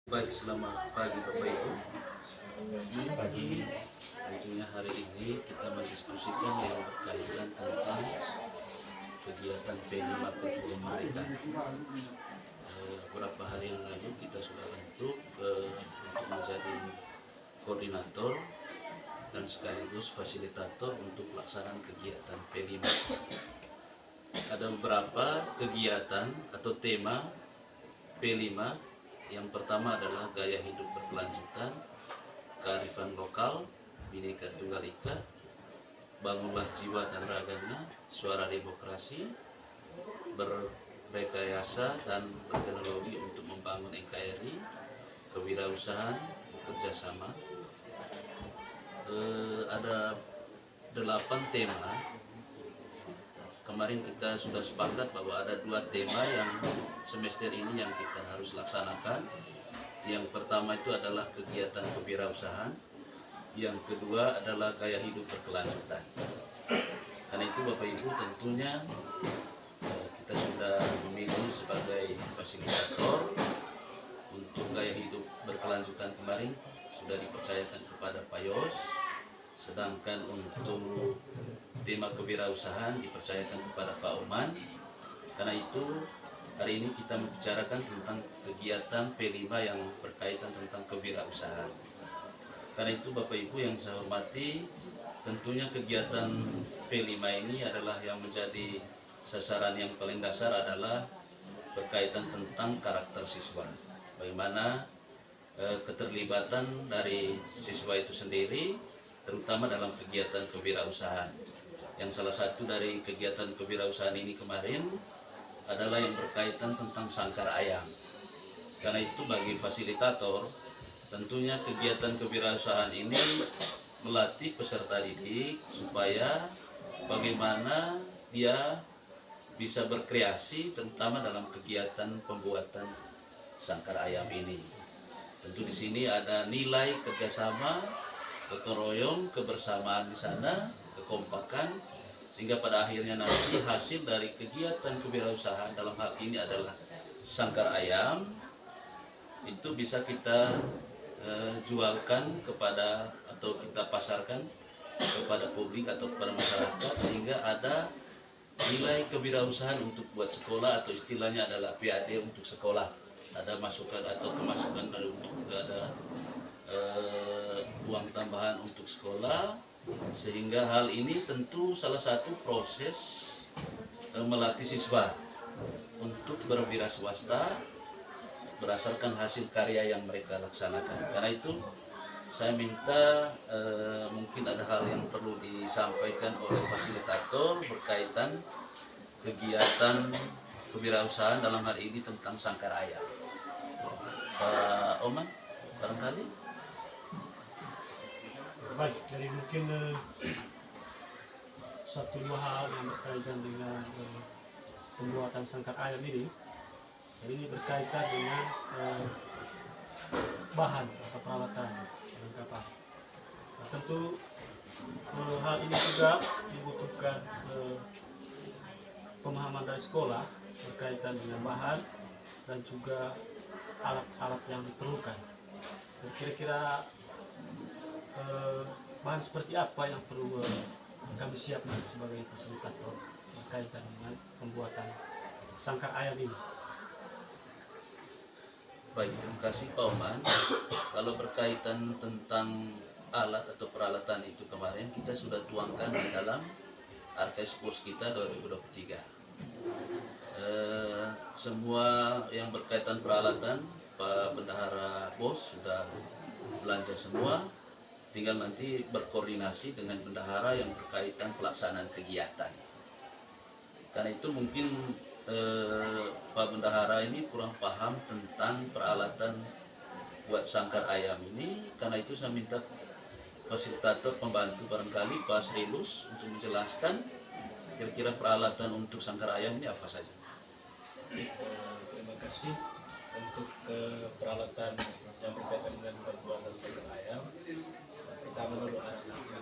Baik, selamat pagi Bapak Ibu. Tentunya hari ini kita mendiskusikan yang berkaitan tentang kegiatan P5 Perpuluhan Mereka. Beberapa hari yang lalu kita sudah bentuk untuk menjadi koordinator dan sekaligus fasilitator untuk pelaksanaan kegiatan P5. Ada beberapa kegiatan atau tema P5. Yang pertama adalah gaya hidup berkelanjutan, kearifan lokal, Bhinneka Tunggal Ika, bangunlah jiwa dan raganya, suara demokrasi, berrekayasa dan berteknologi untuk membangun NKRI, kewirausahaan, bekerja sama. Ada 8 tema. Kemarin kita sudah sepakat bahwa ada 2 tema yang semester ini yang kita harus laksanakan. Yang pertama itu adalah kegiatan kewirausahaan, yang kedua adalah gaya hidup berkelanjutan. Karena itu Bapak Ibu tentunya kita sudah memilih sebagai fasilitator untuk gaya hidup berkelanjutan. Kemarin sudah dipercayakan kepada Pak Yos, sedangkan untuk tema kewirausahaan dipercayakan kepada Pak Oman. Karena itu hari ini kita membicarakan tentang kegiatan P5 yang berkaitan tentang kewirausahaan. Karena itu Bapak Ibu yang saya hormati, tentunya kegiatan P5 ini adalah yang menjadi sasaran yang paling dasar adalah berkaitan tentang karakter siswa. Bagaimana keterlibatan dari siswa itu sendiri, terutama dalam kegiatan kewirausahaan. Yang salah satu dari kegiatan kewirausahaan ini kemarin adalah yang berkaitan tentang sangkar ayam. Karena itu bagi fasilitator, tentunya kegiatan kewirausahaan ini melatih peserta didik supaya bagaimana dia bisa berkreasi, terutama dalam kegiatan pembuatan sangkar ayam ini. Tentu di sini ada nilai kerjasama, gotong royong, kebersamaan di sana, kekompakan, sehingga pada akhirnya nanti hasil dari kegiatan kewirausahaan dalam hal ini adalah sangkar ayam itu bisa kita jualkan kepada atau kita pasarkan kepada publik atau kepada masyarakat, sehingga ada nilai kewirausahaan untuk buat sekolah, atau istilahnya adalah PAD untuk sekolah. Ada masukan atau kemasukan dari untuk ada uang tambahan untuk sekolah, sehingga hal ini tentu salah satu proses melatih siswa untuk berwirausaha berdasarkan hasil karya yang mereka laksanakan. Karena itu saya minta mungkin ada hal yang perlu disampaikan oleh fasilitator berkaitan kegiatan kewirausahaan dalam hari ini tentang sangkar ayam. Pak Oman, barangkali. Baik, jadi mungkin satu dua hal yang berkaitan dengan pembuatan sangkar ayam ini. Jadi ini berkaitan dengan bahan atau peralatan perlengkapan. Nah, tentu hal ini juga dibutuhkan pemahaman dari sekolah berkaitan dengan bahan dan juga alat-alat yang diperlukan. Dan kira-kira bahan seperti apa yang perlu kami siapkan sebagai fasilitator berkaitan dengan pembuatan sangkar ayam ini? Baik, terima kasih Pak Oman. Kalau berkaitan tentang alat atau peralatan itu kemarin kita sudah tuangkan di dalam Arkespos kita 2023. Semua yang berkaitan peralatan Pak Bendahara Bos sudah belanja semua. Tinggal nanti berkoordinasi dengan bendahara yang berkaitan pelaksanaan kegiatan. Karena itu mungkin Pak Bendahara ini kurang paham tentang peralatan buat sangkar ayam ini. Karena itu saya minta fasilitator pembantu barangkali Pak Srilus untuk menjelaskan kira-kira peralatan untuk sangkar ayam ini apa saja. Terima kasih untuk peralatan yang berkaitan dengan pembuatan sangkar ayam. Pertama dulu anak-anak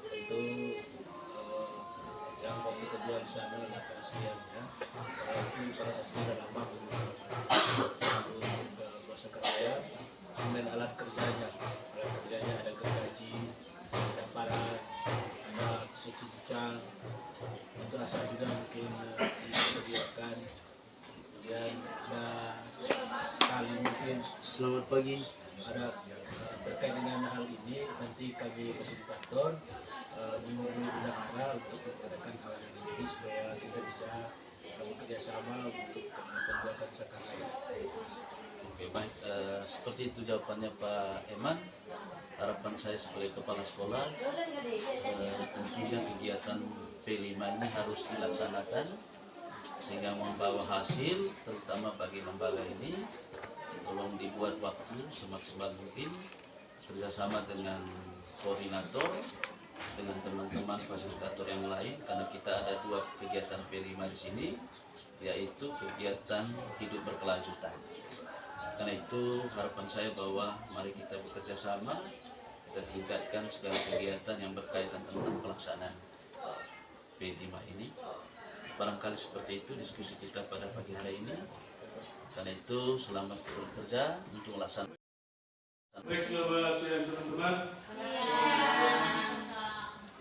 tentu yang waktu kedua di sana adalah keasliannya. Itu salah satu dalam untuk Selamat pagi. Ada terkait dengan hal ini nanti kami fasilitator menghubungi bendahara untuk mengadakan hal ini supaya kita bisa bekerja sama untuk pembuatan sangkar ayam. Oke, baik. Seperti itu jawabannya Pak Eman. Harapan saya sebagai kepala sekolah, tentunya kegiatan P5 ini harus dilaksanakan sehingga membawa hasil, terutama bagi lembaga ini. Tolong dibuat waktu semaksimal mungkin, kerjasama dengan koordinator, dengan teman-teman fasilitator yang lain, karena kita ada 2 kegiatan P5 di sini, yaitu kegiatan hidup berkelanjutan. Karena itu harapan saya bahwa mari kita bekerja sama, kita tingkatkan segala kegiatan yang berkaitan tentang pelaksanaan P5 ini. Barangkali seperti itu diskusi kita pada pagi hari ini. Karena itu selamat bekerja untuk melaksanakan. Baik, selamat siang teman-teman.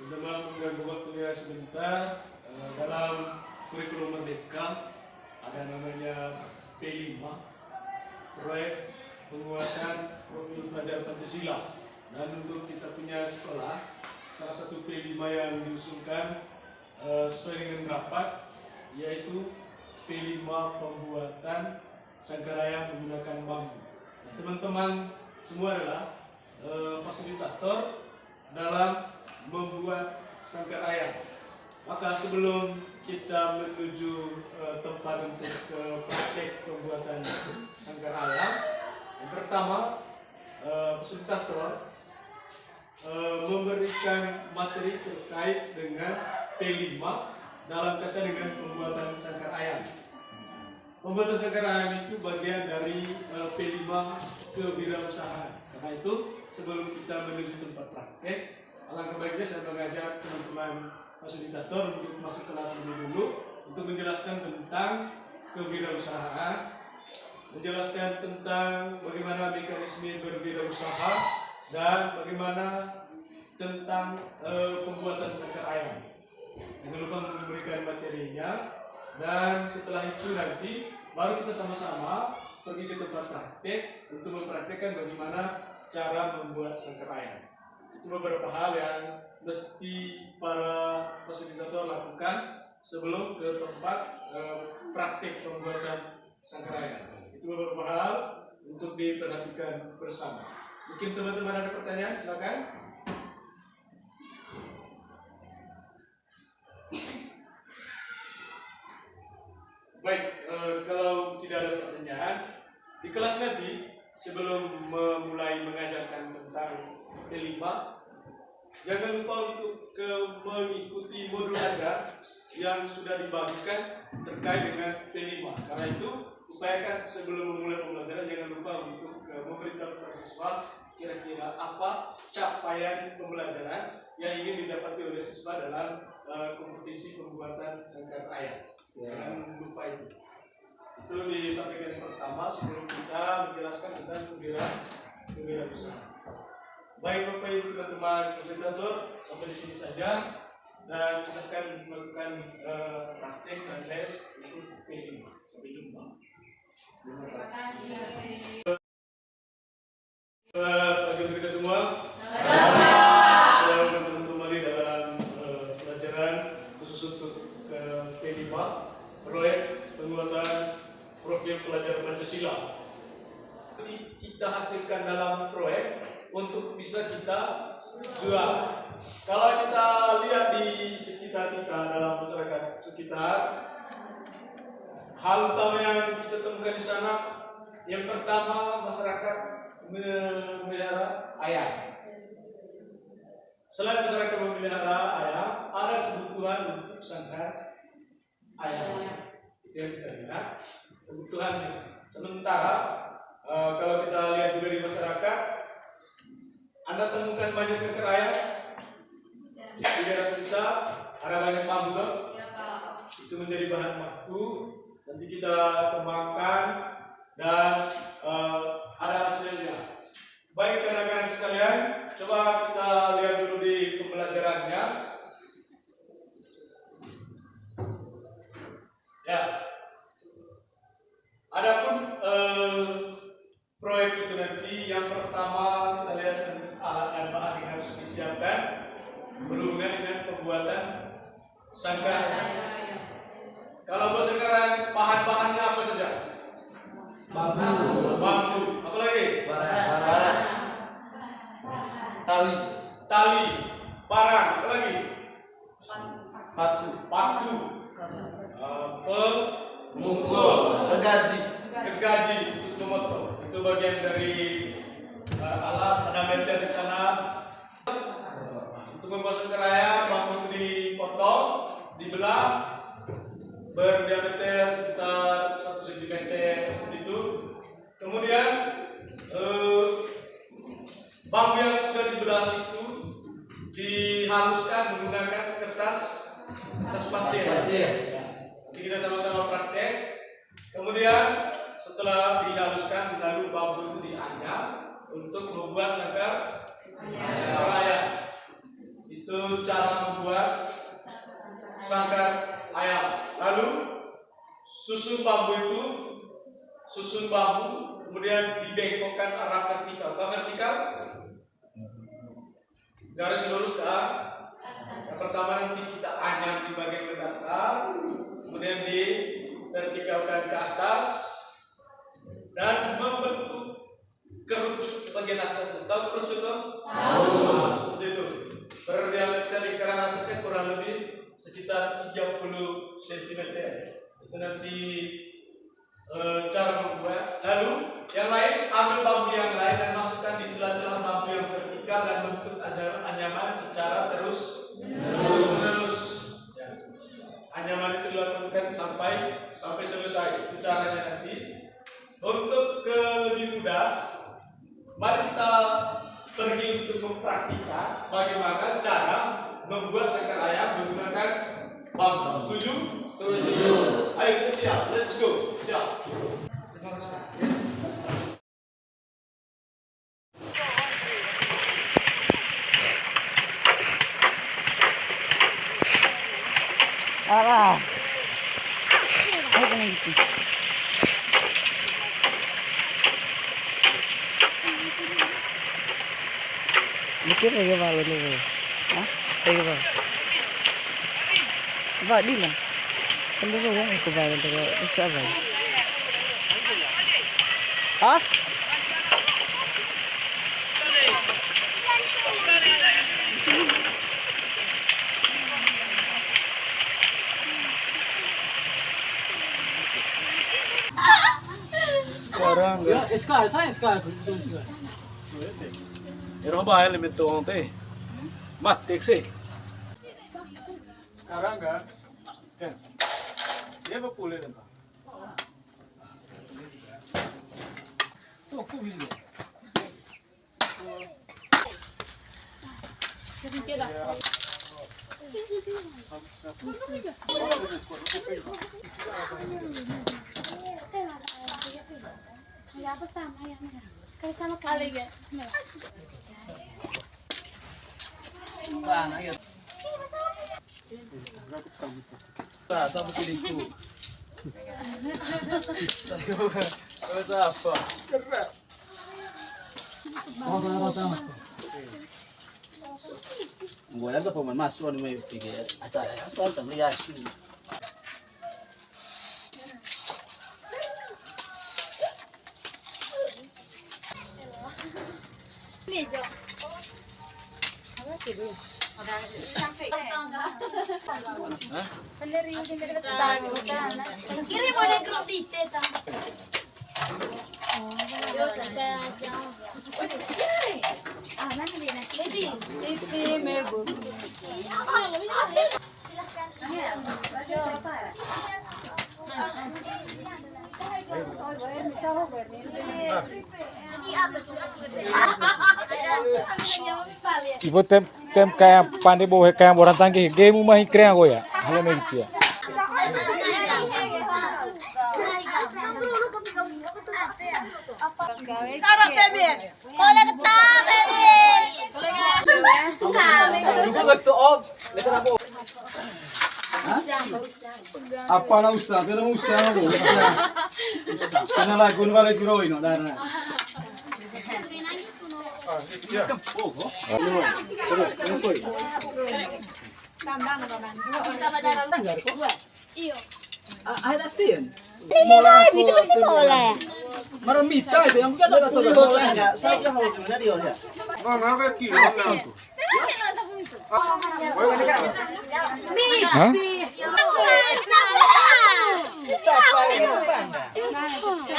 Teman-teman mengganggu waktunya sebentar. Dalam kurikulum Merdeka ada namanya P5, proyek penguatan profil pelajar Pancasila. Dan untuk kita punya sekolah, salah satu P5 yang diusulkan sesuai dengan rapat, yaitu P5 pembuatan sangkar ayam menggunakan bambu. Nah, teman-teman semua adalah fasilitator dalam membuat sangkar ayam. Maka sebelum kita menuju tempat untuk praktek pembuatan sangkar ayam, yang pertama fasilitator memberikan materi terkait dengan P5 dalam kata dengan pembuatan sangkar ayam. Pembuatan sangkar ayam itu bagian dari P5 kewirausahaan. Karena itu sebelum kita menuju tempat praktek, alangkah baiknya saya mengajak teman-teman fasilitator untuk masuk kelas ini dulu untuk menjelaskan tentang kewirausahaan, menjelaskan tentang bagaimana mekanisme berwirausaha dan bagaimana tentang pembuatan sangkar ayam. Jangan lupa memberikan materinya, dan setelah itu nanti baru kita sama-sama pergi ke tempat praktek untuk mempraktekkan bagaimana cara membuat sangkar ayam. Itu beberapa hal yang mesti para fasilitator lakukan sebelum ke tempat praktek pembuatan sangkar ayam. Itu beberapa hal untuk diperhatikan bersama. Mungkin teman-teman ada pertanyaan, silakan. Baik, kalau tidak ada pertanyaan, di kelas nanti sebelum memulai mengajarkan tentang P5, jangan lupa untuk mengikuti modul ajar yang sudah dibagikan terkait dengan P5. Karena itu, upayakan sebelum memulai pembelajaran jangan lupa untuk memberitahu kepada siswa kira-kira apa capaian pembelajaran yang ingin didapati oleh siswa dalam kompetisi pembuatan sangkar ayam. Jangan lupa itu. Itu disampaikan yang pertama sebelum kita menjelaskan tentang kewirausahaan. Baik Bapak Ibu teman-teman fasilitator, sampai di sini saja, dan silakan melakukan praktek dan les untuk P5. Sampai jumpa. Terima kasih. Bagi kita semua, selamat bertemu kembali dalam pelajaran khusus untuk P5, proyek penguatan profil pelajar Pancasila. Kita hasilkan dalam proyek untuk bisa kita jual. Kalau kita lihat di sekitar kita, dalam masyarakat sekitar, hal utama yang kita temukan di sana, yang pertama masyarakat memelihara ayam. Selain masyarakat memelihara ayam, ada kebutuhan untuk sangkar ayam. Itu yang kita lihat kebutuhannya. Sementara kalau kita lihat juga di masyarakat, Anda temukan banyak sangkar ayam di daerah kita, ada banyak bambu, itu menjadi bahan baku. Nanti kita kembangkan dan ada hasilnya. Baik rekan-rekan sekalian, coba kita lihat dulu di pembelajarannya. Ya. Adapun proyek itu nanti yang pertama kita lihat alat dan bahan yang harus disiapkan berhubungan dengan pembuatan sangkar. Kalau buat sangkaran bahan-bahannya apa saja? Bambu. Apa lagi? Bara. Tali. Parang. Apa lagi? Paku. Pemukul. Gergaji. Untuk memotong. Itu bagian dari alat. Ada meter di sana. Untuk membuat sangkar ayam, bambu itu dipotong, dibelah berdiameter sekitar 1 cm seperti itu. Kemudian bambu yang sudah dibelah itu dihaluskan menggunakan kertas pasir. Jadi kita sama-sama praktek. Kemudian setelah dihaluskan lalu bambu itu dianyam untuk membuat sangkar ayam. Itu cara membuat sangkar ayam. Lalu susun bambu kemudian dibengkokkan arah vertikal. Apa vertikal? Garis lurus ke atas. Yang pertama nanti kita anyam di bagian mendatar, kemudian divertikalkan ke atas dan membentuk kerucut bagian atas. Tahu kerucut tuh? Tahu. Seperti itu. Berdiameter lingkaran atasnya kurang lebih sekitar 30 cm. Itu nanti cara membuat. Lalu yang lain ambil bambu yang lain dan masukkan di celah-celah bambu yang vertikal dan bentuk anyaman secara terus. Ya. Anyaman itu dilakukan sampai selesai. Itu caranya nanti. Untuk lebih mudah, mari kita pergi untuk mempraktikkan bagaimana cara membuat sangkar ayam menggunakan bambu. Setuju? Ayo kita siap. Let's go. Siap. Alah. Ayo kena gitu. Mikir lagi malu nih. Hah? Lagi apa? Apa di mana? Kan dulu ya aku bayar untuk bisa apa? Hah? Sekarang Ya, saya SK. Era bahaya limit tuh onte. Mat teksi. Sekarang kan, dia berpulih dan Tuh, aku video. Apa sama ayamnya? Kayak sama kali ya. Sama pilihku. Apa? Gue ada pemain masuk nih mau pikir acara asal tapi ya sih. Kirim oleh grup di teta. Yo saya jauh. Ah, mana dia nak? Jadi, mebo. Ibu tem kayak pandai bawa kayak orang tangki game mah keren aku ya hal yang gitu ya Juga gitu om. Lepas apa? apa lah usaha tidak mau usaha loh karena lagu ini malah kiro ini darah Air astiin. Lima, itu masih boleh. Marmita itu yang bukan ada tuh. Hah?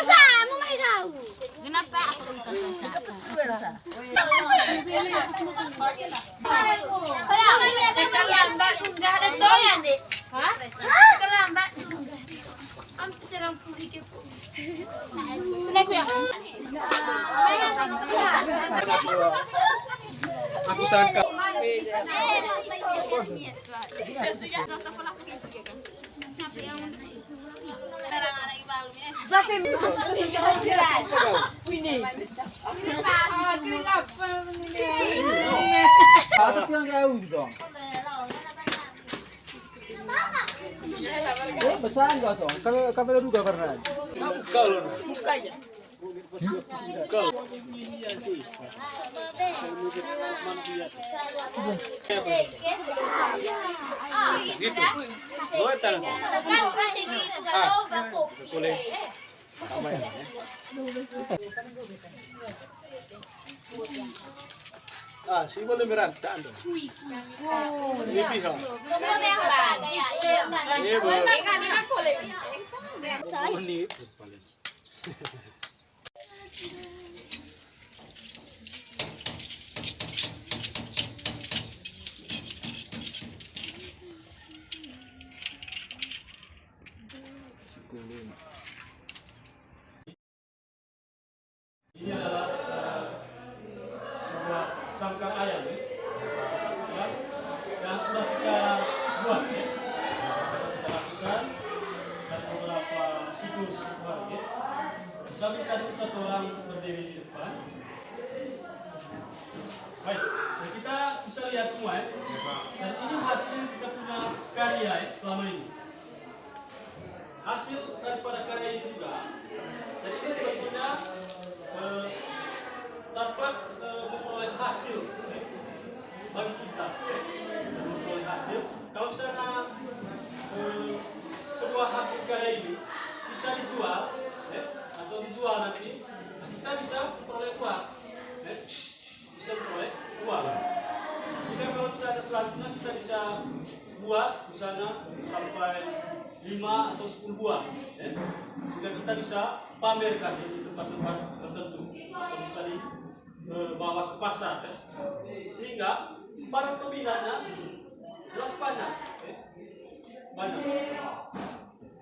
Sama may tahu. Kenapa aku tonton Kelambat enggak ada doyan deh. Hah? Kelambat. Hampir terang sedikit. Snack ya. Aku sangka. Ada yang jauh dong. Besar enggak dong? Kamera juga pernah. Buka aja. Si boleh merantau anda. Ini bisa. Ini Ini adalah sebuah sangkar ayam ya, yang sudah kita buat ya. Sudah kita lakukan dan beberapa siklus buat ya. Bisa minta satu orang berdiri di depan. Baik, dan kita bisa lihat semua ya. Dan ini hasil kita punya karya ya, selama ini. Hasil daripada karya ini juga. Jadi ini sebetulnya dapat memperoleh hasil bagi kita, memperoleh hasil. Kalau misalnya sebuah hasil karya ini bisa dijual, atau dijual nanti, kita bisa memperoleh uang, bisa memperoleh uang. Sehingga kalau misalnya selanjutnya kita bisa buat misalnya sampai 5 atau 10 buah, sehingga kita bisa pamerkan di tempat-tempat tertentu atau bisa dibawa ke pasar, sehingga para peminatnya jelas banyak,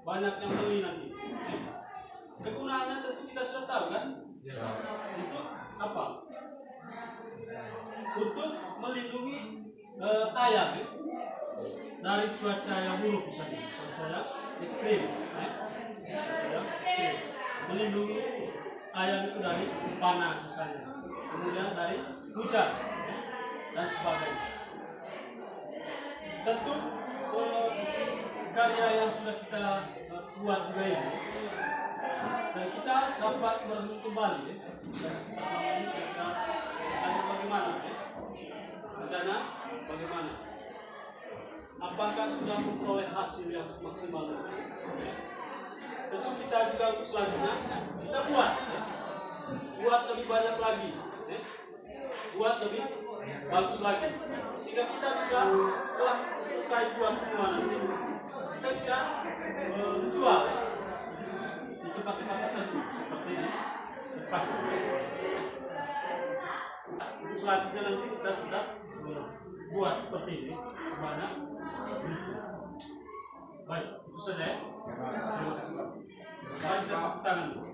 banyak yang beli nanti. Kegunaannya tentu kita sudah tahu kan, untuk apa? Untuk melindungi ayam dari cuaca yang buruk, misalnya cuaca yang ekstrim, melindungi ayam itu dari panas misalnya, kemudian dari hujan dan sebagainya. Tentu karya yang sudah kita buat juga ini, dan kita dapat merenung kembali kita selama ini kita rencana bagaimana rencana bagaimana, apakah sudah memperoleh hasil yang semaksimal. Tentu kita juga untuk selanjutnya kita buat lebih banyak lagi, buat lebih bagus lagi, sehingga kita bisa setelah selesai buat semua nanti kita bisa menjual di tempat-tempat tertentu seperti di pasar. Untuk selanjutnya nanti kita sudah buat seperti ini sebanyak itu. Baik, itu saja ya. Terima kasih. Sekarang kita tepuk tangan dulu.